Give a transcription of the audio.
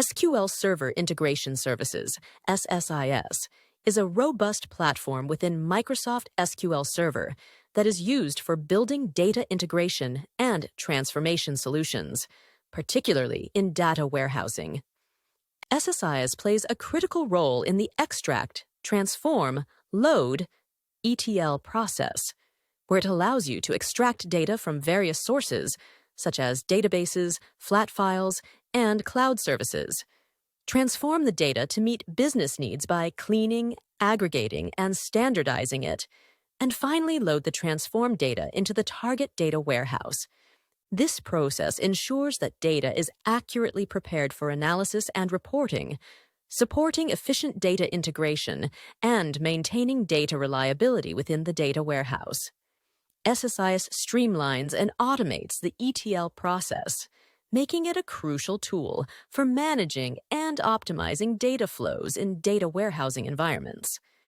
SQL Server Integration Services, SSIS, is a robust platform within Microsoft SQL Server that is used for building data integration and transformation solutions, particularly in data warehousing. SSIS plays a critical role in the extract, transform, load ETL process, where it allows you to extract data from various sources, such as databases, flat files, and cloud services. Transform the data to meet business needs by cleaning, aggregating, and standardizing it, and finally load the transformed data into the target data warehouse. This process ensures that data is accurately prepared for analysis and reporting, supporting efficient data integration and maintaining data reliability within the data warehouse. SSIS streamlines and automates the ETL process, making it a crucial tool for managing and optimizing data flows in data warehousing environments.